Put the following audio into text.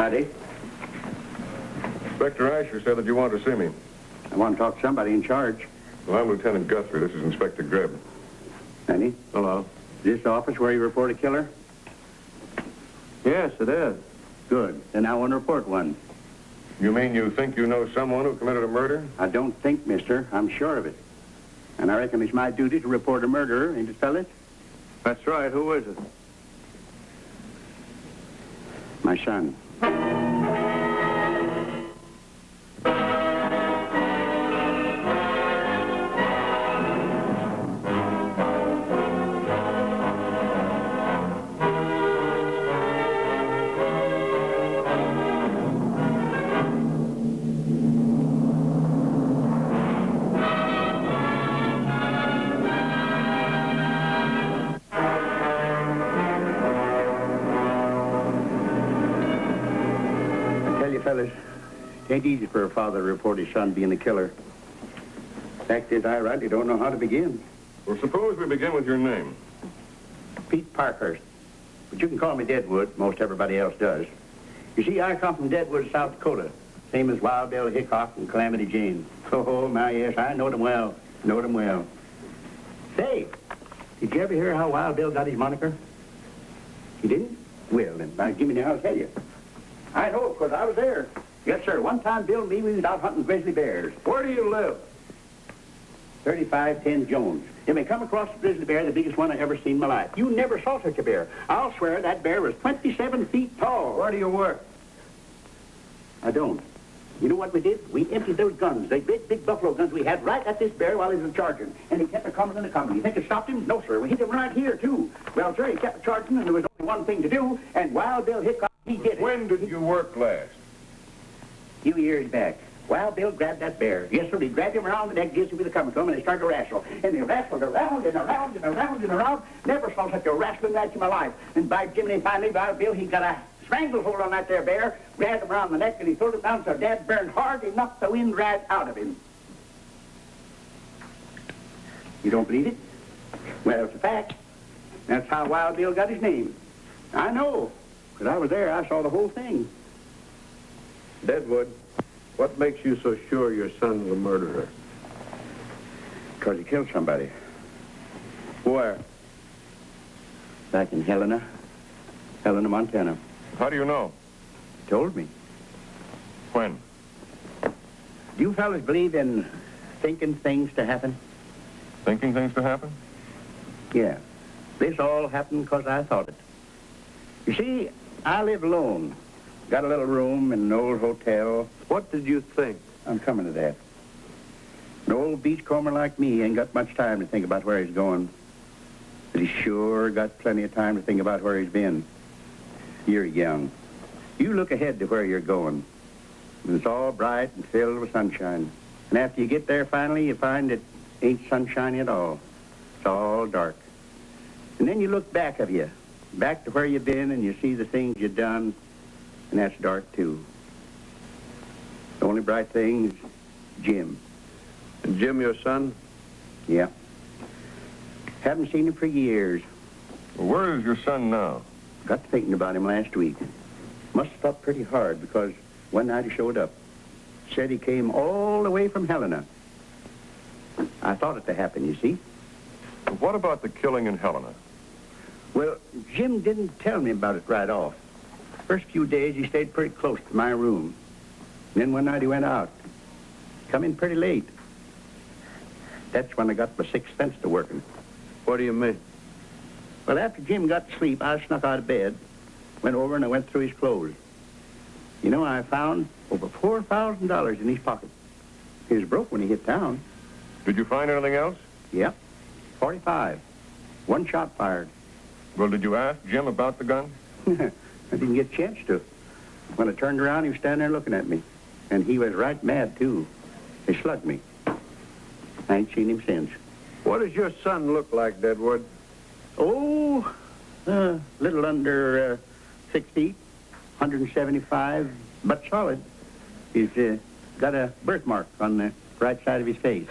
Howdy. Inspector Asher said that you wanted to see me. I want to talk to somebody in charge. Well, I'm Lieutenant Guthrie. This is Inspector Greb. Danny? Hello. Is this the office where you report a killer? Yes, it is. Good. Then I want to report one. You mean you think you know someone who committed a murder? I don't think, mister. I'm sure of it. And I reckon it's my duty to report a murderer, ain't it, fellas? That's right. Who is it? My son. Fellas, it ain't easy for a father to report his son being a killer. Fact is, I rightly don't know how to begin. Well, suppose we begin with your name. Pete Parkhurst. But you can call me Deadwood. Most everybody else does. You see, I come from Deadwood, South Dakota. Same as Wild Bill Hickok and Calamity Jane. Oh, my, yes, I know them well. Know them well. Say, did you ever hear how Wild Bill got his moniker? You didn't? Well, then, now, give me now, I'll tell you. I know, because I was there. Yes, sir. One time, Bill and me, we was out hunting grizzly bears. Where do you live? 3510 Jones. You may come across a grizzly bear, the biggest one I ever seen in my life. You never saw such a bear. I'll swear that bear was 27 feet tall. Where do you work? I don't. You know what we did? We emptied those guns, they big buffalo guns we had, right at this bear while he was charging. And he kept a-coming and a-coming. You think it stopped him? No, sir. We hit him right here, too. Well, sir, he kept charging, and there was only one thing to do, and Wild Bill Hickok, he did it. When did you work last? A few years back. Wild Bill grabbed that bear. Yes, sir, he grabbed him around the neck, gives him with a coming to him, and they started to wrestle. And they wrestled around and around and around and around. Never saw such a wrestling match in my life. And by Jiminy, finally, Wild Bill, he got a stranglehold on that there bear, grabbed him around the neck, and he pulled it down so Dad burned hard, he knocked the wind right out of him. You don't believe it? Well, it's a fact. That's how Wild Bill got his name. I know, because I was there. I saw the whole thing. Deadwood, what makes you so sure your son's a murderer? Because he killed somebody. Where? Back in Helena, Montana. How do you know? Told me. When? Do you fellas believe in thinking things to happen? Thinking things to happen? Yeah. This all happened because I thought it. You see, I live alone. Got a little room in an old hotel. What did you think? I'm coming to that. An old beachcomber like me ain't got much time to think about where he's going. But he's sure got plenty of time to think about where he's been. You're young. You look ahead to where you're going. It's all bright and filled with sunshine. And after you get there finally, you find it ain't sunshiny at all. It's all dark. And then you look back of you, back to where you've been, and you see the things you've done, and that's dark too. The only bright thing is Jim. And Jim, your son? Yeah. Haven't seen him for years. Well, where is your son now? Got to thinking about him last week. Must have thought pretty hard because one night he showed up. Said he came all the way from Helena. I thought it to happen, you see. Well, what about the killing in Helena? Well, Jim didn't tell me about it right off. First few days he stayed pretty close to my room. And then one night he went out. Come in pretty late. That's when I got my sixth sense to working. What do you mean? Well, after Jim got to sleep, I snuck out of bed, went over and I went through his clothes. You know, I found over $4,000 in his pocket. He was broke when he hit town. Did you find anything else? Yep, 45. One shot fired. Well, did you ask Jim about the gun? I didn't get a chance to. When I turned around, he was standing there looking at me. And he was right mad, too. They slugged me. I ain't seen him since. What does your son look like, Deadwood? Oh, little under 6 feet, 175, but solid. He's got a birthmark on the right side of his face.